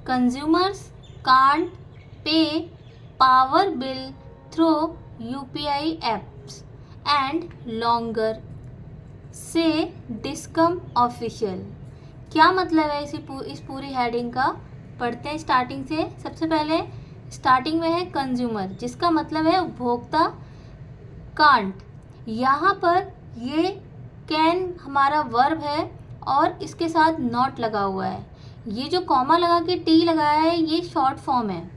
Consumers can't pay power bill through UPI apps and longer से डिस्कम official. क्या मतलब है इस पूरी हेडिंग का? पढ़ते हैं स्टार्टिंग से। सबसे पहले स्टार्टिंग में है कंज्यूमर, जिसका मतलब है उपभोक्ता। कांट, यहाँ पर ये कैन हमारा वर्ब है और इसके साथ नॉट लगा हुआ है। ये जो कॉमा लगा के टी लगाया है ये शॉर्ट फॉर्म है।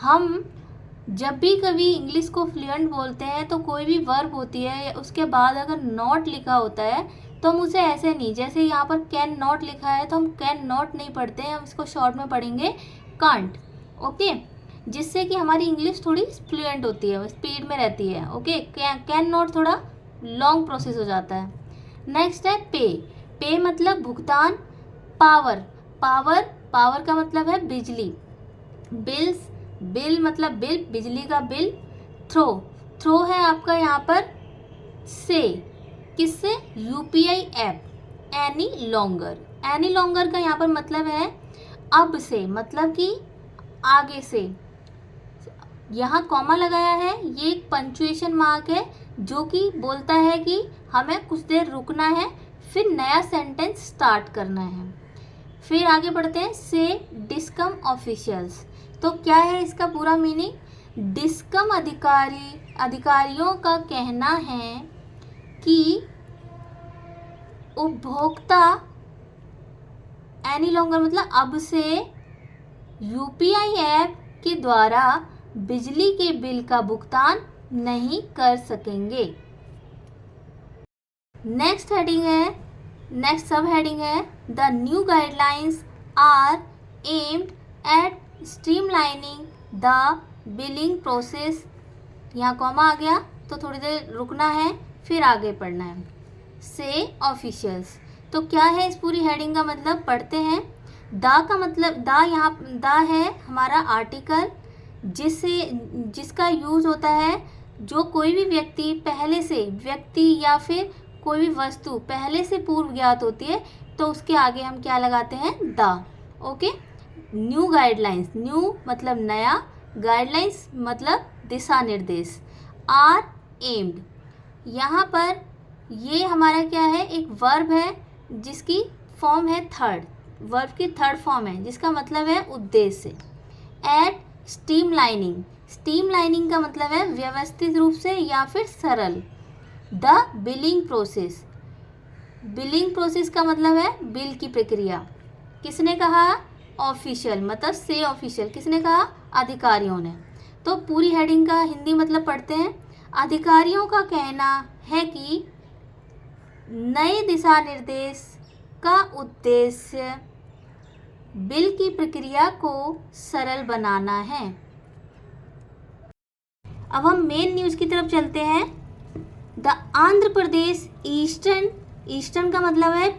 हम जब भी कभी इंग्लिश को फ्लुएंट बोलते हैं तो कोई भी वर्ब होती है उसके बाद अगर नॉट लिखा होता है तो हम उसे ऐसे नहीं, जैसे यहाँ पर कैन नॉट लिखा है तो हम कैन नॉट नहीं पढ़ते हैं, हम इसको शॉर्ट में पढ़ेंगे कांट। ओके, जिससे कि हमारी इंग्लिश थोड़ी फ्लुएंट होती है, स्पीड में रहती है। ओके, कैन नॉट थोड़ा लॉन्ग प्रोसेस हो जाता है। नेक्स्ट है पे। पे मतलब भुगतान। पावर, पावर का मतलब है बिजली। बिल्स, बिल मतलब बिल, बिजली का बिल। थ्रो है आपका यहाँ पर से, किससे? UPI app. एनी लॉन्गर का यहाँ पर मतलब है अब से, मतलब कि आगे से। यहाँ कॉमा लगाया है, ये एक पंक्चुएशन मार्क है जो कि बोलता है कि हमें कुछ देर रुकना है फिर नया सेंटेंस स्टार्ट करना है। फिर आगे बढ़ते हैं से डिस्कम ऑफिशियल्स। तो क्या है इसका पूरा मीनिंग? डिस्कम अधिकारियों का कहना है कि उपभोक्ता एनी लॉन्गर मतलब अब से UPI ऐप के द्वारा बिजली के बिल का भुगतान नहीं कर सकेंगे। नेक्स्ट सब हेडिंग है the new guidelines are aimed at streamlining the billing process. यहाँ कॉमा आ गया तो थोड़ी देर रुकना है फिर आगे पढ़ना है। से ऑफिशियल्स, तो क्या है इस पूरी हेडिंग का मतलब? पढ़ते हैं। द का मतलब द है हमारा आर्टिकल जिसका यूज़ होता है जो कोई भी व्यक्ति या फिर कोई भी वस्तु पहले से पूर्व ज्ञात होती है तो उसके आगे हम क्या लगाते हैं? The. Okay, new guidelines, new मतलब नया, गाइडलाइंस मतलब दिशा निर्देश। आर एम्ड, यहाँ पर ये हमारा क्या है? एक वर्ब है जिसकी फॉर्म है थर्ड, वर्ब की थर्ड फॉर्म है जिसका मतलब है उद्देश्य। एट स्ट्रीमलाइनिंग का मतलब है व्यवस्थित रूप से या फिर सरल। द बिलिंग प्रोसेस का मतलब है बिल की प्रक्रिया। किसने कहा? ऑफिशियल, मतलब से ऑफिशियल। किसने कहा? अधिकारियों ने। तो पूरी हेडिंग का हिंदी मतलब पढ़ते हैं। अधिकारियों का कहना है कि नए दिशा निर्देश का उद्देश्य बिल की प्रक्रिया को सरल बनाना है। अब हम मेन न्यूज़ की तरफ चलते हैं। द आंध्र प्रदेश ईस्टर्न का मतलब है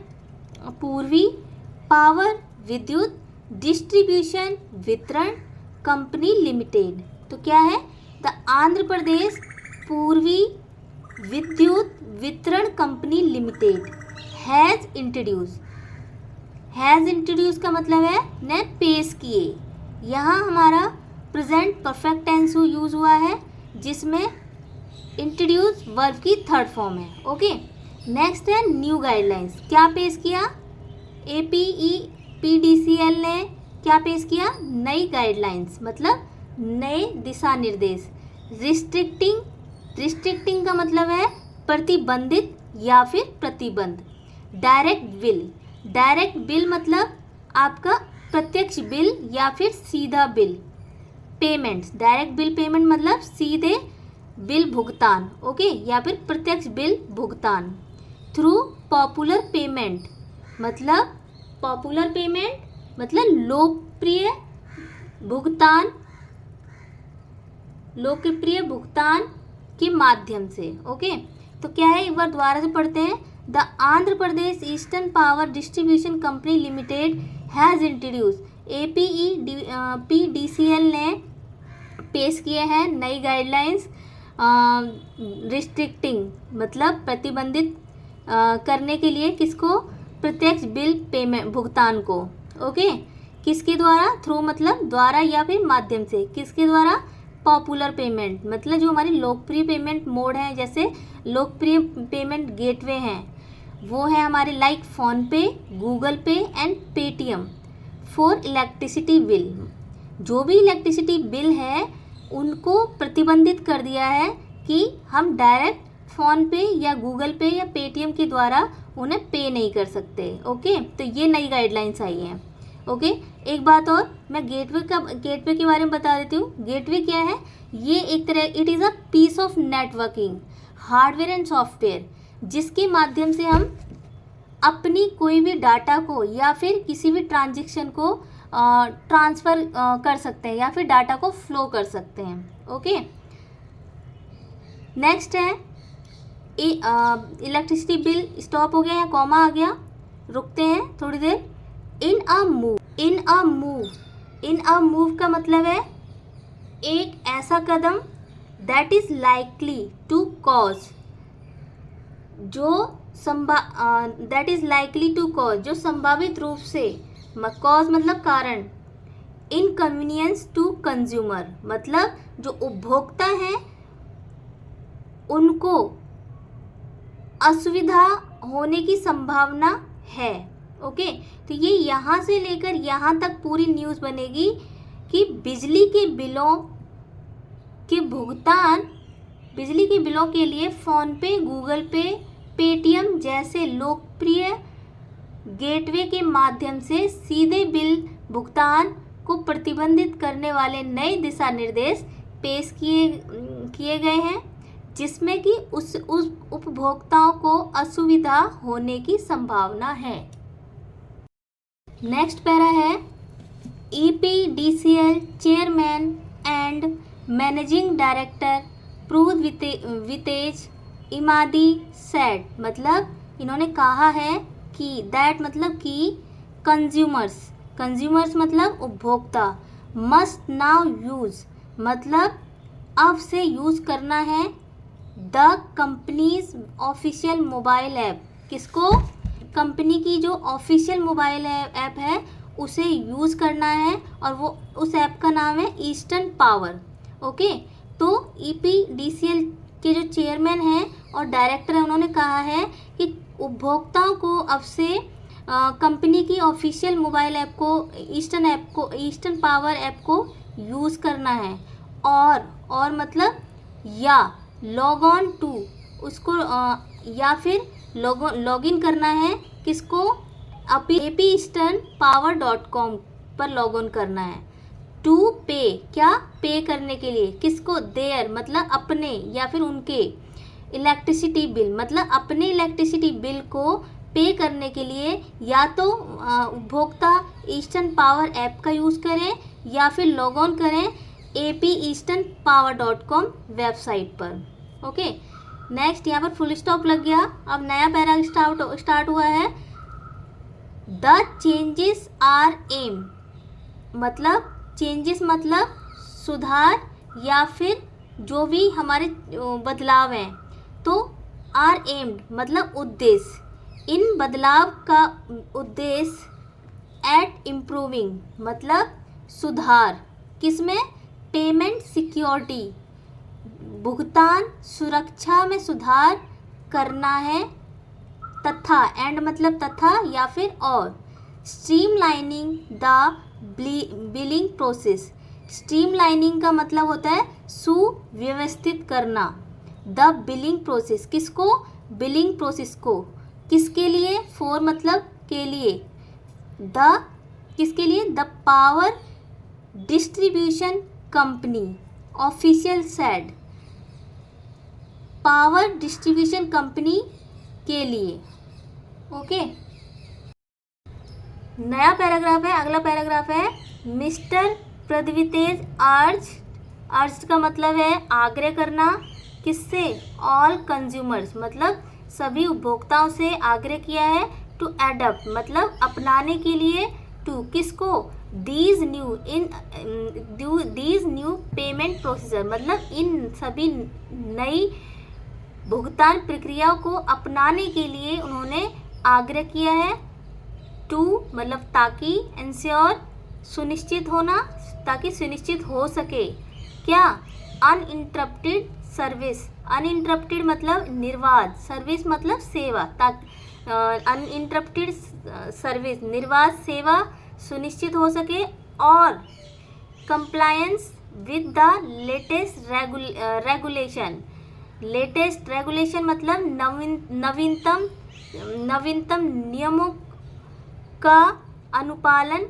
पूर्वी, पावर विद्युत डिस्ट्रीब्यूशन वितरण कंपनी लिमिटेड। तो क्या है? द आंध्र प्रदेश पूर्वी विद्युत वितरण कंपनी लिमिटेड हैज़ इंट्रोड्यूस का मतलब है ने पेश किए। यहाँ हमारा प्रेजेंट परफेक्ट टेंस यूज़ हुआ है जिसमें इंट्रोड्यूस वर्ब की थर्ड फॉर्म है। ओके, नेक्स्ट है न्यू गाइडलाइंस। क्या पेश किया? APEPDCL ने क्या पेश किया? नई गाइडलाइंस मतलब नए दिशा निर्देश। रिस्ट्रिक्टिंग का मतलब है प्रतिबंधित या फिर प्रतिबंध। डायरेक्ट बिल मतलब आपका प्रत्यक्ष बिल या फिर सीधा bill. Payments, direct bill payment मतलब सीधे बिल भुगतान। ओके, या फिर प्रत्यक्ष बिल भुगतान। थ्रू पॉपुलर पेमेंट मतलब लोकप्रिय भुगतान के माध्यम से। ओके, तो क्या है एक बार दोबारा से पढ़ते हैं। The Andhra Pradesh eastern power distribution company limited has introduce APEPDCL ने पेश किए हैं नई गाइडलाइंस। रिस्ट्रिक्टिंग मतलब प्रतिबंधित करने के लिए किसको? प्रत्यक्ष बिल पेमेंट भुगतान को। ओके, किसके द्वारा, थ्रू मतलब द्वारा या फिर माध्यम से, किसके द्वारा, पॉपुलर पेमेंट मतलब जो हमारी लोकप्रिय पेमेंट मोड है, जैसे लोकप्रिय पेमेंट गेटवे हैं वो है हमारे लाइक फ़ोन पे, गूगल पे and Paytm. For electricity bill, जो भी इलेक्ट्रिसिटी बिल है उनको प्रतिबंधित कर दिया है कि हम डायरेक्ट फ़ोन पे या गूगल पे या पेटीएम के द्वारा उन्हें पे नहीं कर सकते। ओके, तो ये नई गाइडलाइंस आई हैं। ओके, एक बात और मैं गेटवे के बारे में बता देती हूँ। गेटवे क्या है, ये एक तरह it is a piece of networking hardware and software, जिसके माध्यम से हम अपनी कोई भी डाटा को या फिर किसी भी ट्रांजैक्शन को ट्रांसफ़र कर सकते हैं या फिर डाटा को फ्लो कर सकते हैं। ओके, नेक्स्ट है इलेक्ट्रिसिटी बिल स्टॉप हो गया या कॉमा आ गया, रुकते हैं थोड़ी देर। इन अ मूव का मतलब है एक ऐसा कदम that is likely to cause, जो संभावित रूप से, कॉज मतलब कारण, इनकन्वीनियंस टू कंज्यूमर मतलब जो उपभोक्ता हैं उनको असुविधा होने की संभावना है। ओके, तो ये यहाँ से लेकर यहाँ तक पूरी न्यूज़ बनेगी कि बिजली के बिलों के लिए फ़ोन पे, गूगल पे, पेटीएम जैसे लोकप्रिय गेटवे के माध्यम से सीधे बिल भुगतान को प्रतिबंधित करने वाले नए दिशा निर्देश पेश किए गए हैं, जिसमें कि उस उपभोक्ताओं को असुविधा होने की संभावना है। नेक्स्ट पैरा है EPDCL chairman and managing director Prithvi Tej Immadi said, मतलब इन्होंने कहा है कि दैट मतलब कि कंज्यूमर्स मतलब उपभोक्ता, मस्ट नाउ यूज़ मतलब अब से यूज़ करना है the companies official mobile app, किसको, कंपनी की जो ऑफिशियल मोबाइल ऐप है उसे यूज़ करना है और वो उस ऐप का नाम है ईस्टर्न पावर। ओके, तो EPDCL के जो चेयरमैन हैं और डायरेक्टर हैं उन्होंने कहा है कि उपभोक्ताओं को अब से कंपनी की ऑफिशियल मोबाइल ऐप को ईस्टर्न पावर ऐप को यूज़ करना है और मतलब या लॉग ऑन टू उसको या फिर लॉग इन करना है, किसको, apisternpower.com पर लॉग ऑन करना है। टू पे, क्या, पे करने के लिए, किसको, देयर मतलब अपने या फिर उनके, इलेक्ट्रिसिटी बिल मतलब अपने इलेक्ट्रिसिटी बिल को पे करने के लिए या तो उपभोक्ता ईस्टर्न पावर ऐप का यूज़ करें या फिर लॉग ऑन करें apisternpower.com वेबसाइट पर। ओके, नेक्स्ट यहाँ पर फुल स्टॉप लग गया। अब नया पैरा स्टार्ट हुआ है। द चेंजेस आर एम मतलब चेंजेस मतलब सुधार या फिर जो भी हमारे बदलाव हैं, तो आर एम्ड मतलब उद्देश्य, इन बदलाव का उद्देश्य एट इम्प्रूविंग मतलब सुधार, किसमें, पेमेंट सिक्योरिटी भुगतान सुरक्षा में सुधार करना है, तथा एंड मतलब तथा या फिर और, streamlining the billing process, streamlining का मतलब होता है सुव्यवस्थित करना, द बिलिंग प्रोसेस किसको, बिलिंग प्रोसेस को, किसके लिए, फॉर मतलब के लिए, द किसके लिए, the power distribution company official said, power distribution company के लिए। ओके, नया पैराग्राफ है, अगला पैराग्राफ है मिस्टर प्रद्वितेज अर्ज का मतलब है आग्रह करना, किससे, ऑल कंज्यूमर्स मतलब सभी उपभोक्ताओं से आग्रह किया है, टू एडप्ट मतलब अपनाने के लिए, टू किसको, दीज न्यू पेमेंट प्रोसीजर मतलब इन सभी नई भुगतान प्रक्रियाओं को अपनाने के लिए उन्होंने आग्रह किया है, टू मतलब ताकि, इंश्योर सुनिश्चित होना, ताकि सुनिश्चित हो सके क्या, अनइंटरप्टेड सर्विस, अनइंटरप्टेड मतलब निर्बाध, सर्विस मतलब सेवा, अनइंटरप्टेड सर्विस निर्बाध सेवा सुनिश्चित हो सके, और compliance with the latest regulation, latest regulation मतलब नवीनतम नियमों का अनुपालन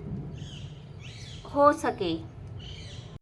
हो सके।